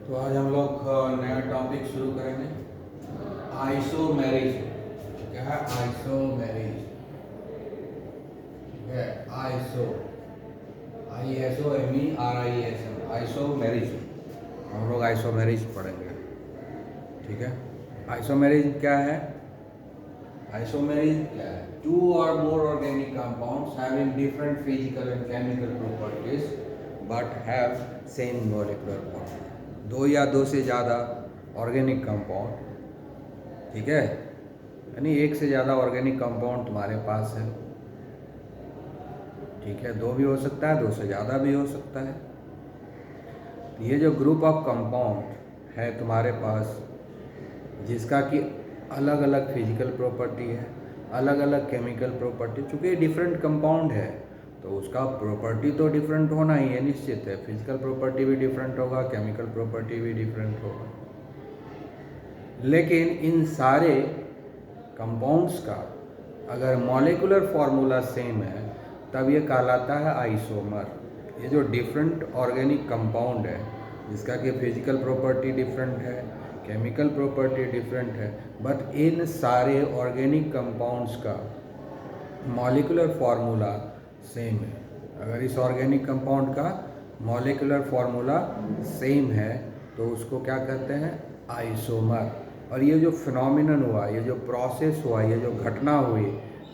तो आज हम लोग नया टॉपिक शुरू करेंगे, आइसोमेरिज। क्या है आइसोमेरिज? ठीक है, ISOMERISM आइसोमेरिज। हम लोग आइसोमेरिज पढ़ेंगे। ठीक है, आइसोमेरिज क्या है? आइसोमेरिज क्या है? टू और more organic compounds having different physical and chemical properties but have same molecular formula. दो या दो से ज़्यादा ऑर्गेनिक कंपाउंड, ठीक है, यानी एक से ज़्यादा ऑर्गेनिक कंपाउंड तुम्हारे पास है। ठीक है, दो भी हो सकता है, दो से ज़्यादा भी हो सकता है। तो ये जो ग्रुप ऑफ कंपाउंड है तुम्हारे पास, जिसका कि अलग अलग फिजिकल प्रॉपर्टी है, अलग अलग केमिकल प्रॉपर्टी, चूँकि डिफरेंट कंपाउंड है तो उसका प्रॉपर्टी तो डिफरेंट होना ही है, निश्चित है। फिजिकल प्रॉपर्टी भी डिफरेंट होगा, केमिकल प्रॉपर्टी भी डिफरेंट होगा। लेकिन इन सारे कंपाउंड्स का अगर मॉलिक्यूलर फार्मूला सेम है तब ये कहलाता है आइसोमर। ये जो डिफरेंट ऑर्गेनिक कंपाउंड है, जिसका कि फिजिकल प्रॉपर्टी डिफरेंट है, केमिकल प्रॉपर्टी डिफरेंट है, बट इन सारे ऑर्गेनिक कंपाउंड्स का मॉलिक्यूलर फार्मूला सेम है। अगर इस ऑर्गेनिक कंपाउंड का मॉलिक्यूलर फार्मूला सेम है तो उसको क्या कहते हैं? आइसोमर। और ये जो फिनोमिनन हुआ, ये जो प्रोसेस हुआ, ये जो घटना हुई,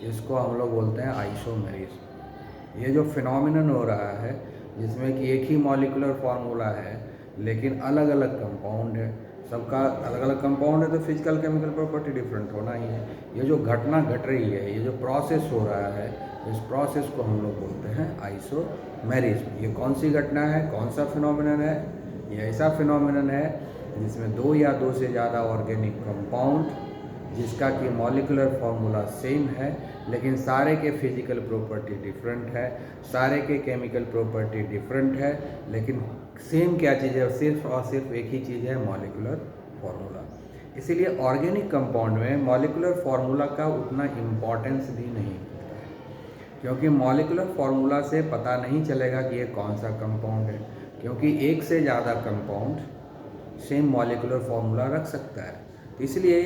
इसको हम लोग बोलते हैं आइसोमेरिज्म। ये जो फिनोमिनन हो रहा है जिसमें कि एक ही मॉलिक्यूलर फार्मूला है लेकिन अलग अलग कंपाउंड है, सबका अलग अलग कंपाउंड है तो फिजिकल केमिकल प्रॉपर्टी डिफरेंट होना ही है। ये जो घटना घट रही है, ये जो प्रोसेस हो रहा है, इस प्रोसेस को हम लोग बोलते हैं आइसोमेरिज्म। ये कौन सी घटना है, कौन सा फिनोमिनन है? ये ऐसा फिनोमिनन है जिसमें दो या दो से ज़्यादा ऑर्गेनिक कंपाउंड, जिसका कि मॉलिक्यूलर फार्मूला सेम है लेकिन सारे के फिजिकल प्रॉपर्टी डिफरेंट है, सारे के केमिकल प्रॉपर्टी डिफरेंट है, लेकिन सेम क्या चीज़ है? सिर्फ और सिर्फ एक ही चीज़ है, मॉलिक्यूलर फार्मूला। इसीलिए ऑर्गेनिक कंपाउंड में मॉलिक्यूलर फार्मूला का उतना इम्पोर्टेंस भी नहीं होता है, क्योंकि मॉलिक्यूलर फार्मूला से पता नहीं चलेगा कि ये कौन सा कंपाउंड है, क्योंकि एक से ज़्यादा कंपाउंड सेम मॉलिक्यूलर फार्मूला रख सकता है। इसलिए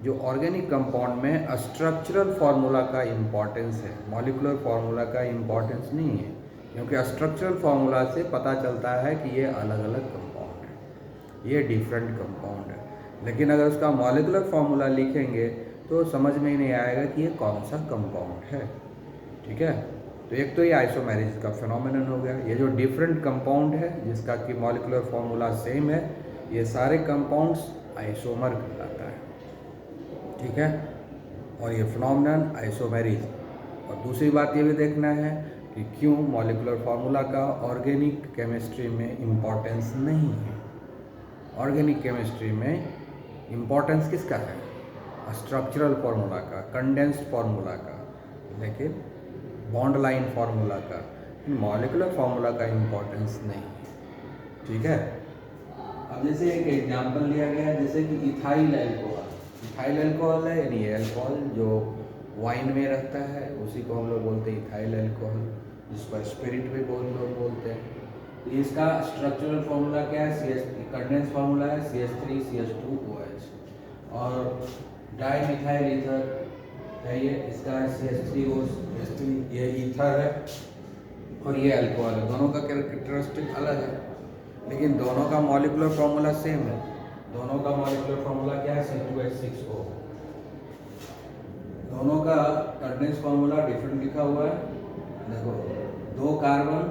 जो ऑर्गेनिक कंपाउंड में स्ट्रक्चरल फार्मूला का इम्पोर्टेंस है, मॉलिक्यूलर फार्मूला का इम्पोर्टेंस नहीं है, क्योंकि स्ट्रक्चरल फार्मूला से पता चलता है कि ये अलग अलग कंपाउंड है, ये डिफरेंट कंपाउंड है। लेकिन अगर उसका मॉलिक्यूलर फार्मूला लिखेंगे तो समझ में ही नहीं आएगा कि ये कौन सा कंपाउंड है। ठीक है, तो एक तो ये आइसोमेरिज का फिनोमिनन हो गया। ये जो डिफरेंट कंपाउंड है जिसका कि मॉलिक्यूलर फार्मूला सेम है, ये सारे कंपाउंड्स आइसोमर कहलाता है। ठीक है, और ये फिनोमिनन आइसोमेरिज। और दूसरी बात ये भी देखना है कि क्यों मॉलिक्यूलर फार्मूला का ऑर्गेनिक केमिस्ट्री में इम्पोर्टेंस नहीं है। ऑर्गेनिक केमिस्ट्री में इम्पोर्टेंस किसका है? स्ट्रक्चरल फार्मूला का, कंडेंस्ड फार्मूला का, लेकिन बॉन्ड लाइन फार्मूला का, मॉलिक्यूलर फार्मूला का इम्पोर्टेंस नहीं है। ठीक है, अब जैसे एक एग्जांपल लिया गया है, जैसे कि इथाइल अल्कोहल। इथाइल अल्कोहल है, यानी ये अल्कोहल जो वाइन में रहता है उसी को हम लोग बोलते हैं इथाइल अल्कोहल, जिसको स्पिरिट भी बहुत लोग बोलते हैं। तो इसका स्ट्रक्चरल फार्मूला क्या है? CH, कंडेंस फार्मूला है CH3CH2OH। और डाइमिथाइल ईथर है ये, इसका CH3OH, ये ईथर है और ये अल्कोहल है। दोनों का कैरेक्टरिस्टिक अलग है, लेकिन दोनों का मॉलिक्यूलर फार्मूला सेम है। दोनों का मॉलिक्यूलर फार्मूला क्या है? C2H6O। दोनों का कंडेंस फार्मूला डिफरेंट लिखा हुआ है। देखो, 2 कार्बन,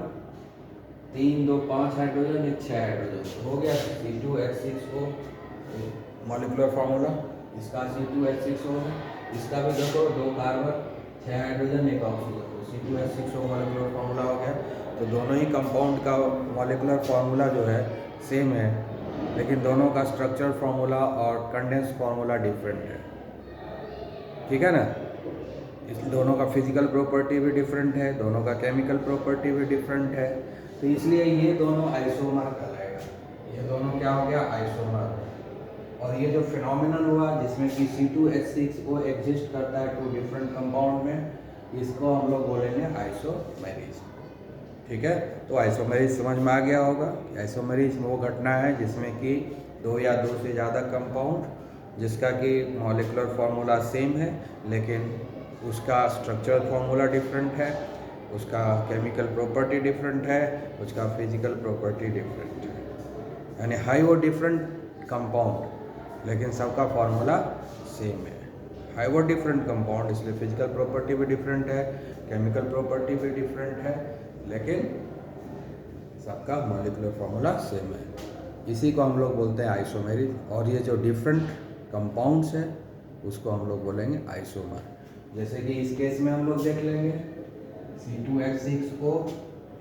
3 2 5 हाइड्रोजन, 1 6 हाइड्रोजन, हो गया C2H6O मॉलिक्यूलर फार्मूला। इसका C2H6O है। इसका भी देखो, 2 कार्बन, 6 हाइड्रोजन, 1 ऑक्सीजन, तो C2H6O मॉलिक्यूलर फार्मूला हो गया। तो दोनों ही कंपाउंड का मॉलिक्यूलर फार्मूला जो है सेम है, लेकिन दोनों का स्ट्रक्चरल फार्मूला और कंडेंस फार्मूला डिफरेंट है। ठीक है ना? इस दोनों का फिजिकल प्रॉपर्टी भी डिफरेंट है, दोनों का केमिकल प्रॉपर्टी भी डिफरेंट है, तो इसलिए ये दोनों आइसोमर कहलाएगा। ये दोनों क्या हो गया? आइसोमर। और ये जो फिनोमिनन हुआ जिसमें कि C2H6O एग्जिस्ट करता है 2 डिफरेंट कंपाउंड में, इसको हम लोग बोलेंगे आइसोमेरिज्म। ठीक है। तो आइसोमेरिज समझ में आ गया होगा। आइसोमेरिज वो घटना है जिसमें कि दो या दो से ज़्यादा कंपाउंड जिसका कि मॉलिक्यूलर फार्मूला सेम है लेकिन उसका स्ट्रक्चरल फार्मूला डिफरेंट है, उसका केमिकल प्रॉपर्टी डिफरेंट है, उसका फिजिकल प्रॉपर्टी डिफरेंट है। यानी हाई वो डिफरेंट कंपाउंड लेकिन सबका फार्मूला सेम है। हाई वो डिफरेंट कंपाउंड इसलिए फिजिकल प्रॉपर्टी भी डिफरेंट है, केमिकल प्रॉपर्टी भी डिफरेंट है, लेकिन सबका मॉलिक्यूलर फार्मूला सेम है। इसी को हम लोग बोलते हैं आइसोमेरिज। और ये जो डिफरेंट कंपाउंड्स हैं उसको हम लोग बोलेंगे आइसोमर। जैसे कि इस केस में हम लोग देख लेंगे C2H6O,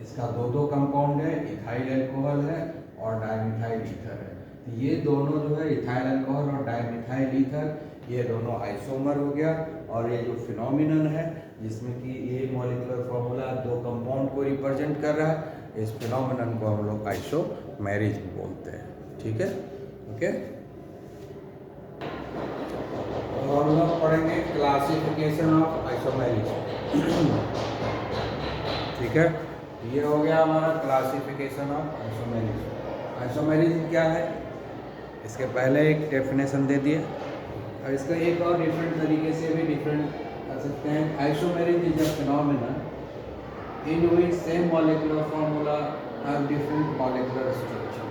इसका दो कंपाउंड है, इथाइल अल्कोहल है और डाइमिथाइल ईथर है। तो ये दोनों जो है इथाइल अल्कोहल और डाइमिथाइल ईथर ये दोनों आइसोमर हो गया। और ये जो फिनोमिनन है जिसमें कि ये मॉलिक्यूलर फार्मूला दो कंपाउंड को रिप्रेजेंट कर रहा है, इस फिनोमिनन को हम लोग आइसोमेरिज बोलते हैं। ठीक है, ओके। तो हम लोग पढ़ेंगे क्लासिफिकेशन ऑफ आइसोमेरिज। ठीक है, ये हो गया हमारा क्लासिफिकेशन ऑफ आइसोमेरिज। आइसोमेरिज क्या है इसके पहले एक डेफिनेशन दे दिए। और इसका एक और डिफरेंट तरीके से भी डिफरेंट कर सकते हैं। Isomerism is a phenomenon in which same molecular formula have different molecular structure.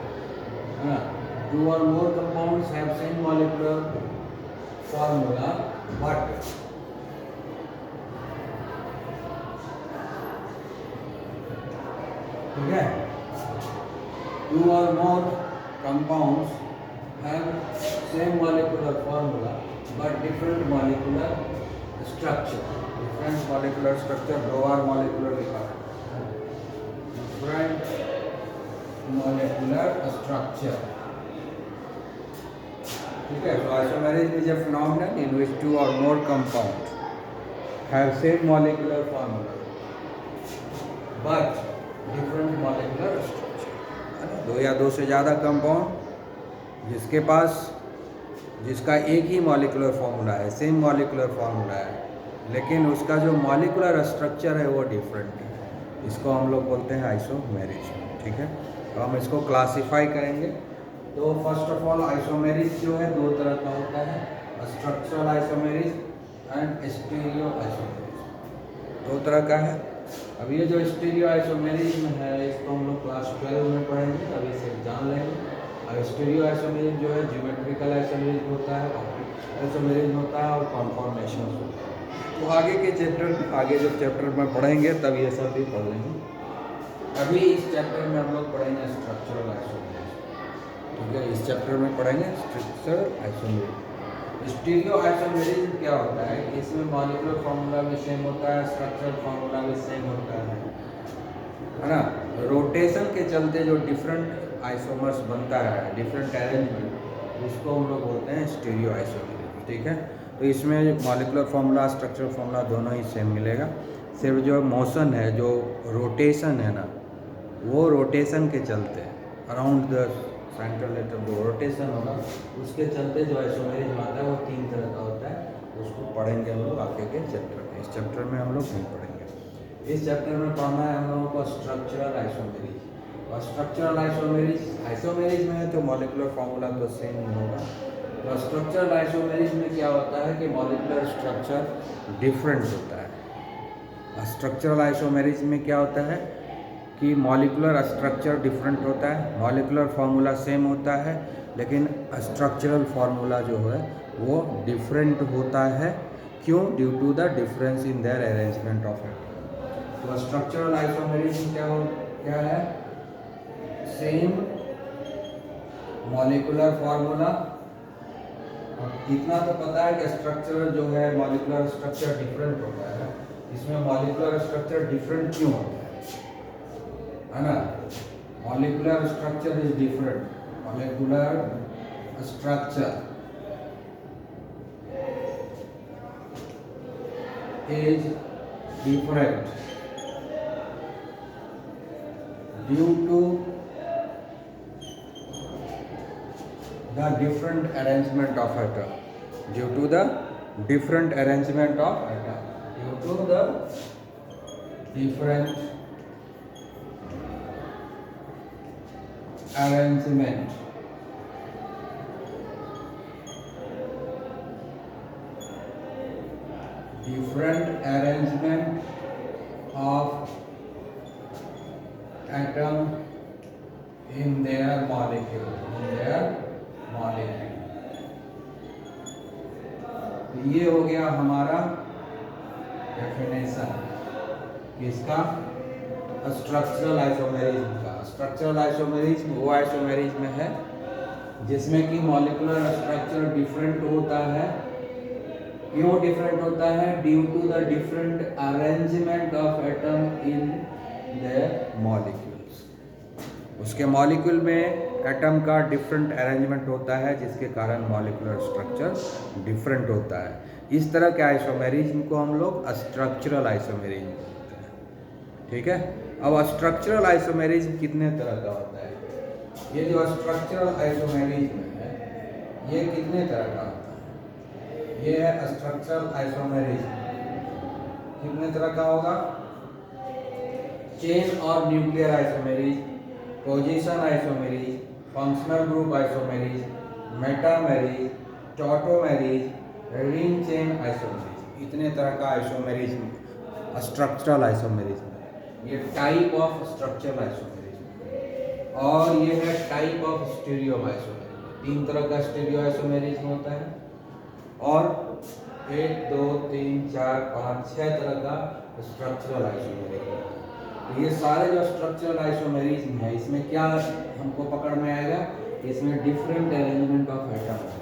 Two or more compounds have same molecular formula but ठीक है, two or more compounds have same molecular formula but different molecular structure. Different molecular structure, दो बार molecular लिखा है, different molecular structure. ठीक है, so isomerism is a phenomenon in which two or more compounds have same molecular formula but different molecular structure. दो या दो से ज़्यादा कंपाउंड जिसका एक ही मॉलिकुलर फार्मूला है, सेम मॉलिकुलर फार्मूला है, लेकिन उसका जो मॉलिकुलर स्ट्रक्चर है वो डिफरेंट है, इसको हम लोग बोलते हैं आइसोमेरिज। ठीक है, तो हम इसको क्लासिफाई करेंगे। तो फर्स्ट ऑफ ऑल आइसोमेरिज जो है दो तरह का होता है, structural isomerism and stereo isomerism, दो तरह का है। अब ये जो स्टीरियो आइसोमेरिज है इसको हम लोग क्लास 12 में पढ़ेंगे, अभी से जान लेंगे। और स्टीरियो आइसोमेरिज जो है ज्योमेट्रिकल आइसोमेरिज होता है, ऑप्टिकल आइसोमेरिज होता है और कॉन्फॉर्मेशन होता है। तो आगे के आगे जब चैप्टर में पढ़ेंगे तब ये सब भी पढ़ लेंगे। अभी इस चैप्टर में हम लोग पढ़ेंगे स्ट्रक्चरल आइसोमेरिज। ठीक है, इस चैप्टर में पढ़ेंगे स्ट्रक्चरल आइसोमेरिज। स्टीरियो आइसोमेरिज क्या होता है कि इसमें मॉलिक्यूलर फार्मूला भी सेम होता है, स्ट्रक्चरल फार्मूला भी सेम होता है ना। रोटेशन के चलते जो डिफरेंट आइसोमर्स बनता है, डिफरेंट अरेंजमेंट, उसको हम लोग बोलते हैं स्टीरियो आइसोमेरिज। ठीक है, तो इसमें मॉलिक्यूलर फार्मूला स्ट्रक्चरल फार्मूला दोनों ही सेम मिलेगा। सिर्फ जो मोशन है, जो रोटेशन है ना, वो रोटेशन के चलते अराउंड द सेंट्रल एटम जो रोटेशन होगा उसके चलते जो आइसोमेरिज आता है वो तीन तरह का होता है। उसको पढ़ेंगे हम लोग आगे के चैप्टर में। इस चैप्टर में हम लोग नहीं पढ़ेंगे। इस चैप्टर में पढ़ना है हम लोगों को स्ट्रक्चरल आइसोमेरिज। और स्ट्रक्चरल आइसोमेरिज में है तो मॉलिक्यूलर फार्मूला तो सेम ही होगा। तो स्ट्रक्चरल आइसोमेरिज में क्या होता है कि मॉलिक्यूलर स्ट्रक्चर डिफरेंट होता है। स्ट्रक्चरल आइसोमेरिज में क्या होता है कि मॉलिक्यूलर स्ट्रक्चर डिफरेंट होता है, मॉलिक्यूलर फार्मूला सेम होता है, लेकिन स्ट्रक्चरल फार्मूला जो है वो डिफरेंट होता है। क्यों? Due to the difference in their arrangement of atom. तो स्ट्रक्चरल आइसोमेरिज क्या है? Same molecular formula. इतना तो पता है कि स्ट्रक्चर जो है मॉलिक्यूलर स्ट्रक्चर डिफरेंट होता है। इसमें मॉलिक्यूलर स्ट्रक्चर डिफरेंट क्यों होता है ना? Molecular structure is different, molecular structure is different due to the different arrangement of atom. Due to the different arrangement of atom. Due to the different arrangement different arrangement of atom in their molecule ये हो गया हमारा definition किसका, structural isomerism का। Structural isomerism वो isomerism है जिसमें कि मॉलिक्यूलर स्ट्रक्चर डिफरेंट होता है। क्यों डिफरेंट होता है? Due to the different arrangement of atom in the molecules. उसके मॉलिक्यूल में एटम का डिफरेंट अरेंजमेंट होता है जिसके कारण मॉलिक्यूलर स्ट्रक्चर डिफरेंट होता है। इस तरह के आइसोमेरिज्म को हम लोग स्ट्रक्चरल आइसोमेरिज्म बोलते हैं। ठीक है। अब स्ट्रक्चरल आइसोमेरिज्म कितने तरह का होता है? ये जो स्ट्रक्चरल आइसोमेरिज्म है ये कितने तरह का होता है? ये है स्ट्रक्चरल आइसोमेरिज्म। कितने तरह का होगा? चेन और nuclear isomerism, position isomerism, functional group isomerism, metamerism, tautomerism, ring chain isomerism. इतने तरह का आइसोमेरिज्म स्ट्रक्चरल आइसोमेरिज्म। ये टाइप ऑफ स्ट्रक्चरल आइसोमेरिज्म। और ये है टाइप ऑफ स्टीरियो आइसोमेरिज्म। 3 तरह का स्टीरियो आइसोमेरिज्म होता है और 1 2 3 4 5 6 तरह का स्ट्रक्चरल आइसोमेरिज्म। तो ये सारे जो स्ट्रक्चरल आइसोमेरिज्म है इसमें क्या हमको पकड़ में आएगा? इसमें डिफरेंट अरेंजमेंट ऑफ एटम है।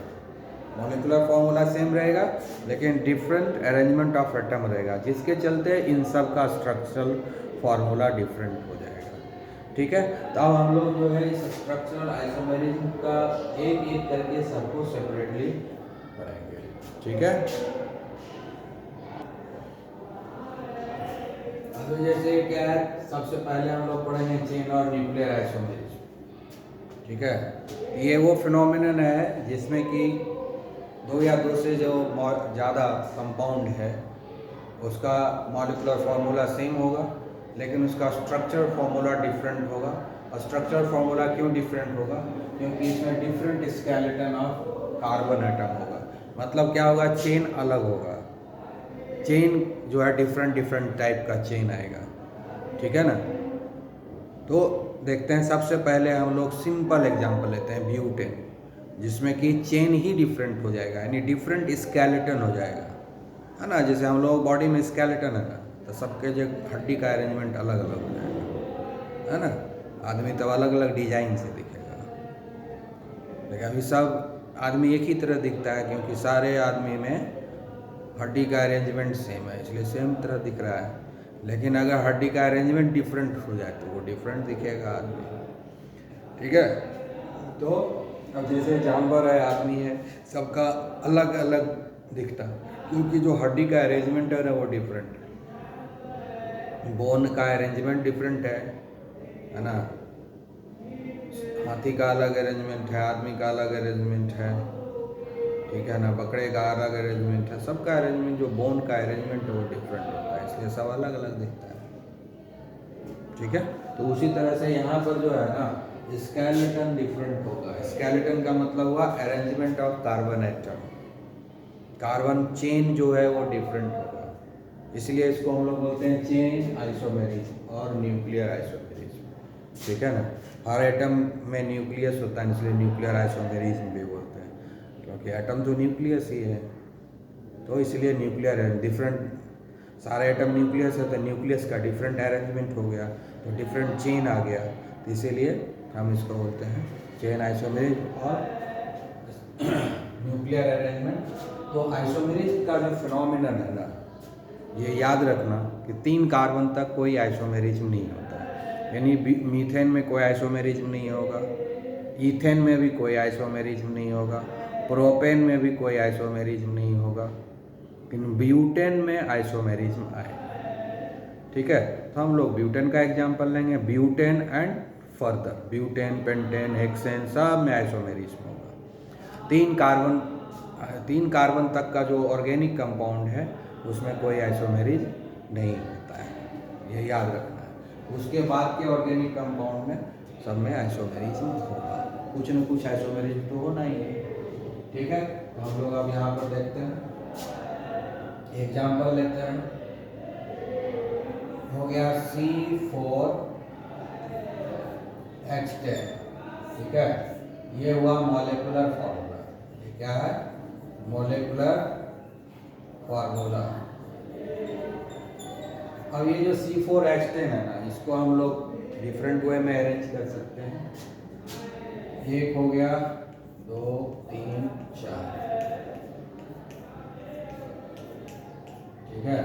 मॉलिक्यूलर फॉर्मूला सेम रहेगा लेकिन डिफरेंट अरेंजमेंट ऑफ एटम रहेगा, जिसके चलते इन सब का स्ट्रक्चरल फॉर्मूला डिफरेंट हो जाएगा। ठीक है। तो अब हम लोग जो है इस स्ट्रक्चरल आइसोमेरिज्म का एक एक करके सबको सेपरेटली पढ़ेंगे। ठीक है। अब जैसे क्या है, सबसे पहले हम लोग पढ़ेंगे चेन और न्यूक्लियर आइसोमेरिज्म। ठीक है। ये वो फिनोमिनन है जिसमें कि 2 या 2 से जो ज़्यादा कंपाउंड है उसका मॉलिक्यूलर फार्मूला सेम होगा लेकिन उसका स्ट्रक्चर फार्मूला डिफरेंट होगा। और स्ट्रक्चर फार्मूला क्यों डिफरेंट होगा? क्योंकि इसमें different skeleton of carbon atom होगा। मतलब क्या होगा? चेन अलग होगा। चेन जो है डिफरेंट टाइप का चेन आएगा। ठीक है ना। तो देखते हैं, सबसे पहले हम लोग सिंपल एग्जांपल लेते हैं ब्यूटेन, जिसमें कि चेन ही डिफरेंट हो जाएगा, यानी डिफरेंट स्केलेटन हो जाएगा, है ना। जैसे हम लोग बॉडी में स्केलेटन है ना, तो सबके जो हड्डी का अरेंजमेंट अलग अलग हो जाएगा, है ना। आदमी तो अलग अलग डिजाइन से दिखेगा, लेकिन अभी सब आदमी एक ही तरह दिखता है क्योंकि सारे आदमी में हड्डी का अरेंजमेंट सेम है, इसलिए सेम तरह दिख रहा है। लेकिन अगर हड्डी का अरेंजमेंट डिफरेंट हो जाए तो वो डिफरेंट दिखेगा आदमी। ठीक है। तो अब जैसे जानवर है, आदमी है, सबका अलग अलग दिखता क्योंकि जो हड्डी का अरेंजमेंट है ना वो डिफरेंट है। बोन का अरेंजमेंट डिफरेंट है ना। हाथी का अलग अरेंजमेंट है, आदमी का अलग अरेंजमेंट है। ठीक है ना। बकरे का अलग अरेंजमेंट है। सबका अरेंजमेंट जो बोन का अरेंजमेंट है वो डिफरेंट होता है, इसलिए सब अलग अलग दिखता है। ठीक है। तो उसी तरह से यहाँ पर जो है ना स्केलेटन डिफरेंट होगा। स्केलेटन का मतलब हुआ arrangement of carbon atom. Carbon chain जो है वो डिफरेंट होगा, इसलिए इसको हम लोग बोलते हैं चेन आइसोमेरिज्म और न्यूक्लियर आइसोमेरिज्म। ठीक है ना। हर एटम में न्यूक्लियस होता है इसलिए न्यूक्लियर आइसोमेरिज्म भी बोलते हैं, क्योंकि एटम तो न्यूक्लियस ही है, तो इसलिए न्यूक्लियर है। डिफरेंट सारे एटम न्यूक्लियस है तो न्यूक्लियस का डिफरेंट अरेंजमेंट हो गया तो डिफरेंट चेन आ गया, तो इसीलिए हम इसको बोलते हैं चेन आइसोमेरिज्म और न्यूक्लियर अरेंजमेंट। तो आइसोमेरिज्म का जो फिनोमिनन है ना, ये याद रखना कि 3 कार्बन तक कोई आइसोमेरिज्म नहीं होता है, यानी मीथेन में कोई आइसोमेरिज्म नहीं होगा, ईथेन में भी कोई आइसोमेरिज्म नहीं होगा, प्रोपेन में भी कोई आइसोमेरिज्म नहीं होगा, लेकिन ब्यूटेन में आइसोमेरिज्म आएगा। ठीक है। तो हम लोग ब्यूटेन का एग्जांपल लेंगे। Butane and further butane, pentane, hexane सब में आइसोमेरिज्म होगा। 3 कार्बन तक का जो ऑर्गेनिक कंपाउंड है उसमें कोई आइसोमेरिज्म नहीं होता है, ये याद रखना है। उसके बाद के ऑर्गेनिक कंपाउंड में सब में आइसोमेरिज्म होगा, कुछ न कुछ आइसोमेरिज्म तो होना ही है। ठीक है, तो हम लोग अब यहाँ पर देखते हैं, एग्जाम्पल लेते हैं। हो गया C4H10, ठीक है, ये हुआ मॉलिक्यूलर फार्मूला। ये क्या है? Molecular formula. अब ये जो C4H10 है ना, इसको हम लोग डिफरेंट वे में अरेंज कर सकते हैं। एक हो गया, 2 3 4, ठीक है।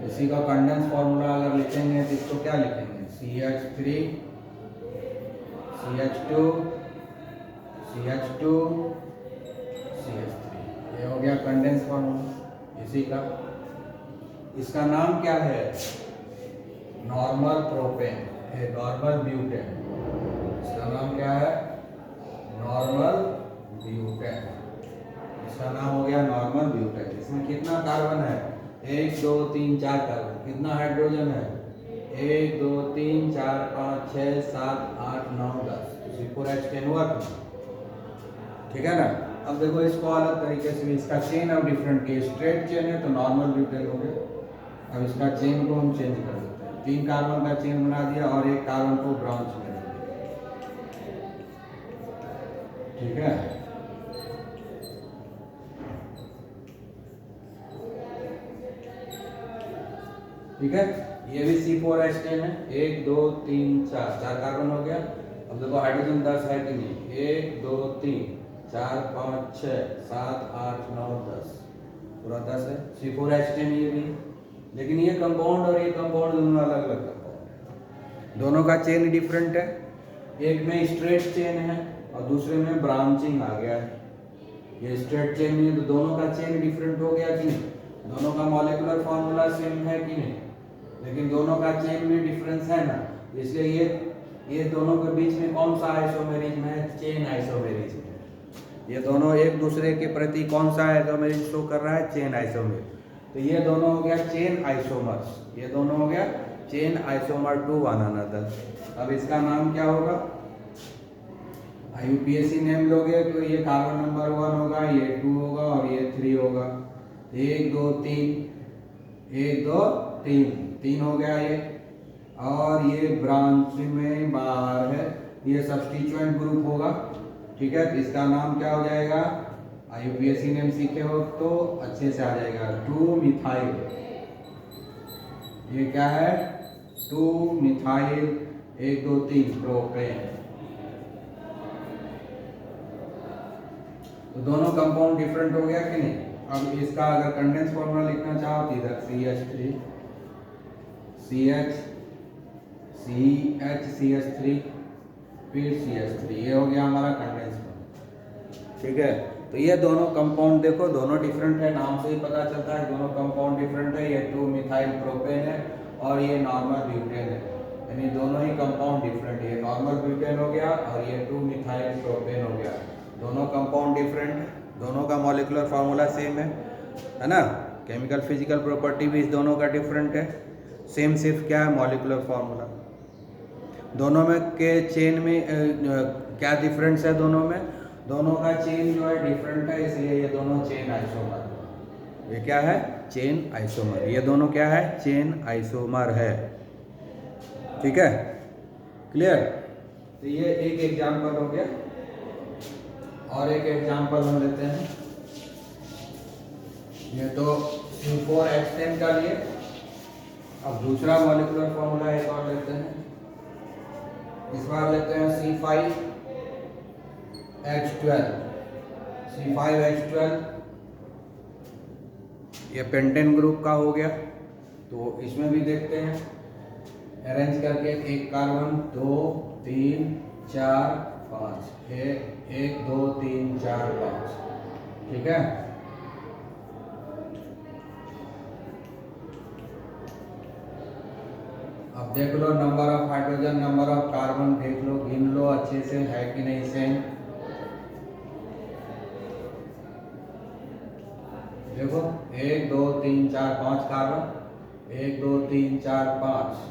इसी का कंडेंस फार्मूला अगर लिखेंगे तो इसको क्या लिखेंगे? CH3 CH2 CH2 CH3, ये हो गया कंडेंस फार्मूला इसी का। इसका नाम क्या है? Normal propane, normal butane. इसका नाम क्या है? Normal butane. इसका नाम हो गया नॉर्मल ब्यूटेन। इसमें कितना कार्बन है? 1 2 3 4 कार्बन। कितना हाइड्रोजन है? 1 2 3 4 5 6 7 8 9 10। C4H10 हुआ था, ठीक है ना। अब देखो इसको अलग तरीके से, इसका चेन अब डिफरेंट है, स्ट्रेट चेन है तो नॉर्मल ब्यूटेन हो गया। अब इसका चेन को हम चेंज कर देते हैं, 3 कार्बन का चेन बना दिया और 1 कार्बन को ब्रांच में दे दिया, ठीक है। ठीक है, ये भी C4H10 है। 1 2 3 4, 4 कार्बन हो गया। अब देखो हाइड्रोजन 10 है कि नहीं? 1 2 3 4 5 6 7 8 9 10, पूरा 10 है। C4H10 ये भी, लेकिन ये कंपाउंड और ये कंपाउंड दोनों अलग अलग कंपाउंड है, दोनों का चेन डिफरेंट है। एक में स्ट्रेट चेन है और दूसरे में ब्रांचिंग आ गया है। ये स्ट्रेट चेन नहीं है तो दोनों का चेन डिफरेंट हो गया कि नहीं? दोनों का मॉलिक्यूलर फार्मूला सेम है कि नहीं? लेकिन दोनों का चेन में डिफरेंस है ना, इसलिए ये दोनों के बीच में कौन सा आइसोमेरिज्म है? चेन आइसोमेरिज्म है। ये दोनों एक दूसरे के प्रति कौन सा आइसोमेरिज्म शो कर रहा है? चेन आइसोमेर। तो ये दोनों हो गया चेन आइसोमर्स, ये दोनों हो गया chain isomer to one another. अब इसका नाम क्या होगा? IUPAC नेम लोगे तो ये कार्बन नंबर 1 होगा, ये 2 होगा और ये 3 होगा। 1 2 3 1 2 3 3 हो गया ये, और ये ब्रांच में बाहर है, ये सब्स्टिट्यूएंट ग्रुप होगा, ठीक है। तो इसका नाम क्या हो जाएगा? IUPAC नेम सीखे हो तो अच्छे से आ जाएगा, 2 मिथाइल। ये क्या है? 2 मिथाइल 1 2 3 प्रोपेन। तो दोनों कंपाउंड डिफरेंट हो गया कि नहीं? अब इसका अगर कंडेंस फॉर्मूला लिखना चाहो तो इधर CH3 CH3 फिर CH3, ये हो गया हमारा कंडेंस फॉर्मूला, ठीक है। तो ये दोनों कंपाउंड देखो, दोनों डिफरेंट है, नाम से ही पता चलता है दोनों कंपाउंड डिफरेंट है। ये 2 मिथाइल प्रोपेन है और ये नॉर्मल ब्यूटेन है, यानी दोनों ही कंपाउंड डिफरेंट है। ये नॉर्मल ब्यूटेन हो गया और ये 2 मिथाइल प्रोपेन हो गया। दोनों कंपाउंड डिफरेंट है, दोनों का मॉलिक्यूलर फार्मूला सेम है ना। केमिकल फिजिकल प्रॉपर्टी भी इस दोनों का डिफरेंट है, सेम सिर्फ क्या है? Molecular formula. दोनों में के चेन में क्या डिफरेंस है? दोनों का चेन जो है डिफरेंट है, इसलिए ये दोनों चेन आइसोमर। ये क्या है? Chain isomer. ये दोनों क्या है? चेन आइसोमर है, ठीक है, क्लियर। तो ये एक एग्जाम्पल हो गया, और एक एग्जाम्पल हम लेते हैं। ये तो C4H10 का लिए, अब दूसरा मॉलिक्यूलर फॉर्मूला एक और लेते हैं। इस बार लेते हैं C5H12। ये पेंटेन ग्रुप का हो गया, तो इसमें भी देखते हैं अरेंज करके। 1 कार्बन 2 3 4 5, 1 2 3 4 5, ठीक है। अब देख लो number of hydrogen, number of carbon देख लो, गिन लो अच्छे से, है कि नहीं सेम। देखो 1 2 3 4 5 कार्बन, 1 2 3 4 5,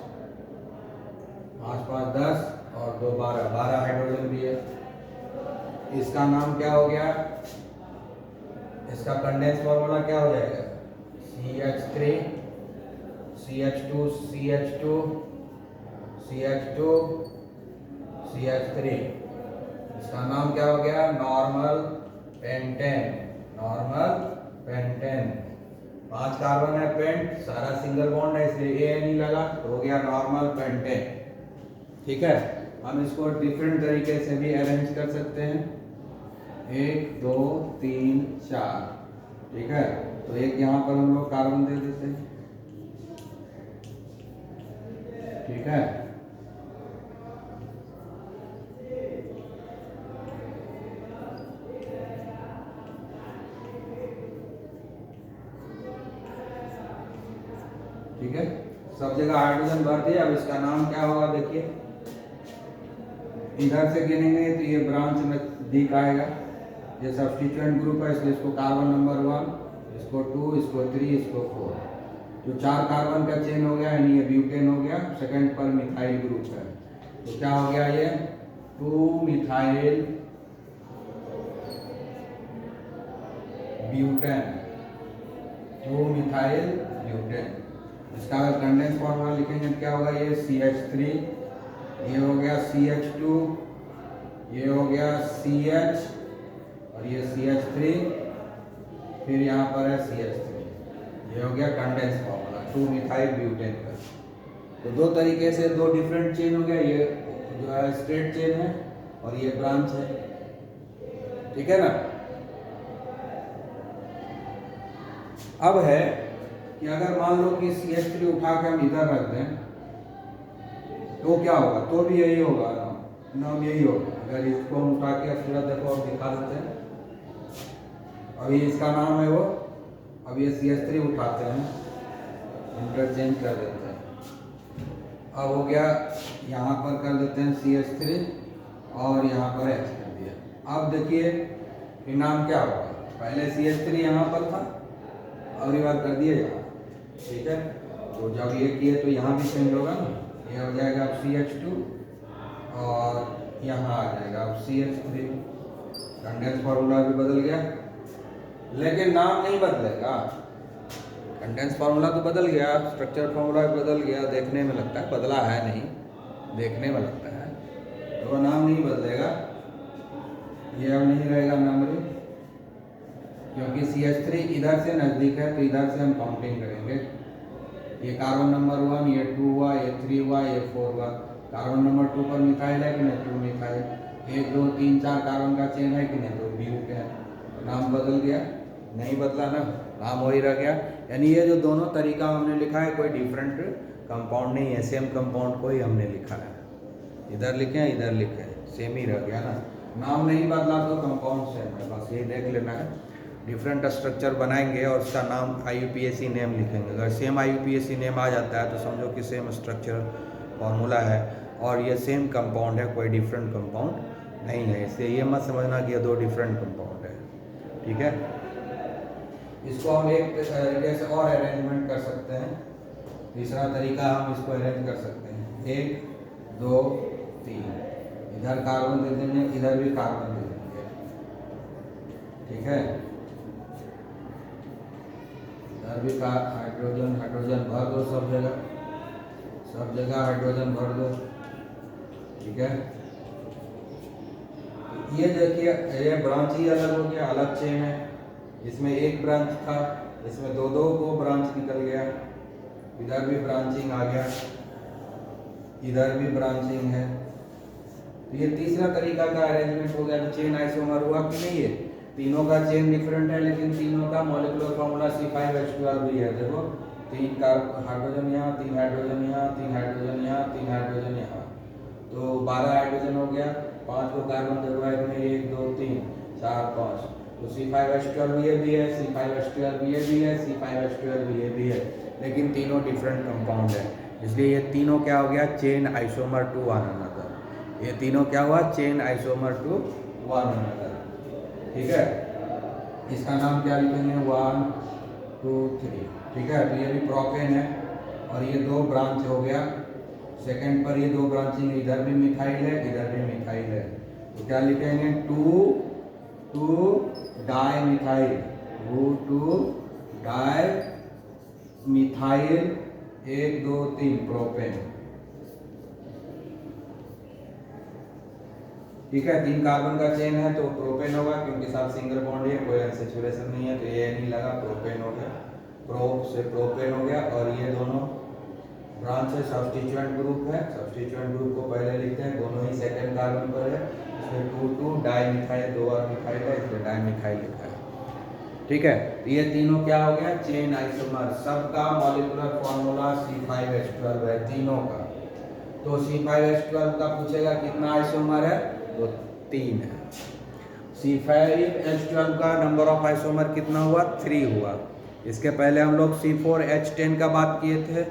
5 5 10 और 2 12, 12 हाइड्रोजन भी है। इसका नाम क्या हो गया, इसका कंडेंस फॉर्मूला क्या हो जाएगा, CH3 CH2 CH2 CH2 CH3। इसका नाम क्या हो गया, normal pentane, normal pentane. 5 carbon है, पेंट सारा सिंगल बॉन्ड है इसलिए ए नहीं लगा तो हो गया नॉर्मल पेंटेन। ठीक है, हम इसको डिफरेंट तरीके से भी अरेंज कर सकते हैं, 1 2 3 4। ठीक है, तो एक यहाँ पर हम लोग कार्बन दे देते हैं। ठीक है, ठीक है, सब जगह हाइड्रोजन भर दिया। अब इसका नाम क्या होगा देखिए, इधर से गिनेंगे तो ये ब्रांच नजदीक आएगा, ये सब्स्टिट्यूएंट ग्रुप है इसलिए इसको कार्बन नंबर 1, इसको 2, इसको 3, इसको 4। जो 4 कार्बन का चेन हो गया यानी ये ब्यूटेन हो गया, सेकंड पर मिथाइल ग्रुप है तो क्या हो गया ये 2 मिथाइल ब्यूटेन, 2 मिथाइल ब्यूटेन। इसका अगर कंडेंस फॉर्मूला लिखेंगे क्या होगा, ये CH3, ये हो गया CH2, ये हो गया CH और ये CH3, फिर यहाँ पर है CH3। ये हो गया कंडेंस फॉर्मूला 2 मिथाइल ब्यूटेन का। तो दो तरीके से दो डिफरेंट चेन हो गया, ये जो है स्ट्रेट चेन है और ये ब्रांच है। ठीक है ना। अब है कि अगर मान लो कि CH3 उठा के हम इधर रख दें तो क्या होगा, तो भी यही होगा, नाम यही होगा। अगर इसको हम उठा के पूरा देखो अब दिखा देते हैं, अभी इसका नाम है वो, अब ये CH3 उठाते हैं, इंटरचेंज कर देते हैं। अब हो गया, यहाँ पर कर देते हैं CH3 और यहाँ पर H कर दिया। अब देखिए फिर नाम क्या होगा, पहले CH3 यहाँ पर था और ये बार कर दिए यहाँ। ठीक है, तो जब ये किए तो यहाँ भी चेंज होगा ना, ये हो जाएगा अब CH2 और यहाँ आ जाएगा अब CH3। कंडेंस फार्मूला भी बदल गया लेकिन नाम नहीं बदलेगा। कंडेंस फार्मूला तो बदल गया, स्ट्रक्चर फार्मूला भी बदल गया, देखने में लगता है बदला है नहीं, देखने में लगता है, तो वो नाम नहीं बदलेगा। ये अब नहीं रहेगा मेमोरी, क्योंकि CH3 इधर से नज़दीक है तो इधर से हम काउंटिंग करेंगे। ये कार्बन नंबर 1, ये 2 हुआ, ये 3 हुआ, ये 4 हुआ। कार्बन नंबर 2 पर मिथाइल है कि नहीं, 2 मिथाइल। 1 2 3 4 कार्बन का चेन है कि नहीं, तो ब्यूटेन। नाम बदल गया, नहीं बदला ना, नाम वही रह गया। यानी ये जो दोनों तरीका हमने लिखा है कोई डिफरेंट कंपाउंड नहीं है, सेम कंपाउंड को ही हमने लिखा है। इधर लिखे इधर लिखे, सेम ही रह गया ना, नाम नहीं बदला तो कंपाउंड सेम है, बस ये देख लेना है। डिफरेंट स्ट्रक्चर बनाएंगे और उसका नाम IUPAC नेम लिखेंगे। अगर सेम IUPAC नेम आ जाता है तो समझो कि सेम स्ट्रक्चर फॉर्मूला है और ये सेम कंपाउंड है, कोई डिफरेंट कंपाउंड नहीं है। इसलिए ये मत समझना कि ये दो डिफरेंट कंपाउंड है। ठीक है, इसको हम एक तरीके से और अरेंजमेंट कर सकते हैं। तीसरा तरीका हम इसको अरेंज कर सकते हैं, 1 2 3, इधर कार्बन दे देंगे, इधर भी कार्बन दे देंगे। ठीक है, इधर भी हाइड्रोजन हाइड्रोजन भर दो, सब जगह हाइड्रोजन भर दो। ठीक है, ये देखिए ये ब्रांच ही अलग हो गया, अलग चेन है। इसमें एक ब्रांच था, इसमें दो को ब्रांच निकल गया। इधर भी ब्रांचिंग आ गया, इधर भी ब्रांचिंग है। तो ये तीसरा तरीका का अरेंजमेंट हो गया। तो चेन आइसोमर हुआ कि नहीं, है तीनों का चेन डिफरेंट है लेकिन तीनों का मॉलिक्यूलर फार्मूला C5H12 भी है। देखो 3 हाइड्रोजन यहाँ, 3 हाइड्रोजन यहाँ, 3 हाइड्रोजन यहाँ, 3 हाइड्रोजन यहाँ, तो 12 हाइड्रोजन हो गया। 5 को कार्बन देखो में 1 2 3 4 5, तो C5H12 ये भी है, C5H12 ये भी है, C5H12 ये भी है, लेकिन तीनों डिफरेंट कंपाउंड है। इसलिए ये तीनों क्या हो गया, chain isomer to one another. ये तीनों क्या हुआ, chain isomer to one another. ठीक है, इसका नाम क्या लिखेंगे, 1 2 3, ठीक है। तो ये भी प्रोपेन है और ये दो ब्रांच हो गया, सेकंड पर ये दो ब्रांचिंग, इधर भी मिथाइल है इधर भी मिथाइल है, तो क्या लिखेंगे 2 di methyl, 2 di methyl 1 2 3 propane, ठीक है। 3 कार्बन का चेन है तो प्रोपेन होगा, क्योंकि साथ सिंगल बॉन्ड है, कोई अनसैचुरेशन नहीं है, तो ये नहीं लगा, प्रोपेन हो गया, प्रोप से प्रोपेन हो गया। और ये दोनों ब्रांच है, सब्स्टिट्यूएंट ग्रुप है, सब्स्टिट्यूएंट ग्रुप को पहले लिखते हैं, दोनों ही सेकंड कार्बन पर है, इसमें 2 डाई मिथाइल, 2 और मिथाइल है, इसलिए डाई मिथाइल लिखा है, ठीक है। तो ये तीनों क्या हो गया, चेन आइसोमर, सबका मॉलिक्यूलर फॉर्मूला C5H12 है तीनों का। तो C5H12 का पूछेगा कितना आइसोमर है, तो 3 है। C5H12 का नंबर ऑफ आइसोमर कितना हुआ, 3 हुआ। इसके पहले हम लोग C4H10 का बात किए थे,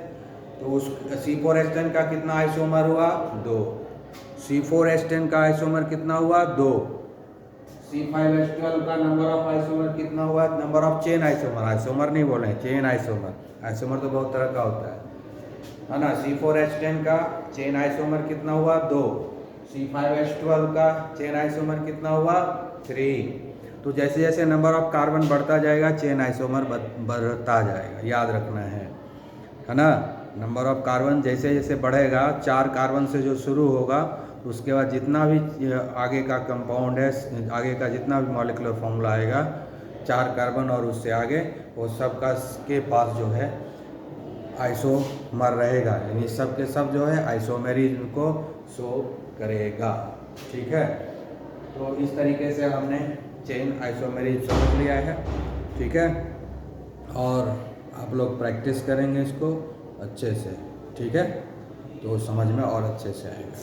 तो उस C4H10 का कितना आइसोमर हुआ, 2। C4H10 का आइसोमर कितना हुआ, 2। C5H12 का नंबर ऑफ आइसोमर कितना हुआ, number of chain isomer, isomer नहीं बोले, चेन आइसोमर, आइसोमर तो बहुत तरह का होता है ना। C4H10 का चेन आइसोमर कितना हुआ, 2। C5H12 का चेन आइसोमर कितना हुआ, 3। तो जैसे जैसे नंबर ऑफ कार्बन बढ़ता जाएगा चेन आइसोमर बढ़ता जाएगा, याद रखना है ना। नंबर ऑफ कार्बन जैसे जैसे बढ़ेगा, 4 कार्बन से जो शुरू होगा, उसके बाद जितना भी आगे का कंपाउंड है, आगे का जितना भी मॉलिक्यूलर फॉर्मूला आएगा, 4 कार्बन और उससे आगे, वो सब का के पास जो है आइसोमर रहेगा, यानी सब के सब जो है आइसोमेरिज्म को शो करेगा, ठीक है। तो इस तरीके से हमने चेन आइसोमेरिज्म समझ लिया है, ठीक है। और आप लोग प्रैक्टिस करेंगे इसको अच्छे से, ठीक है, तो समझ में और अच्छे से आएगा।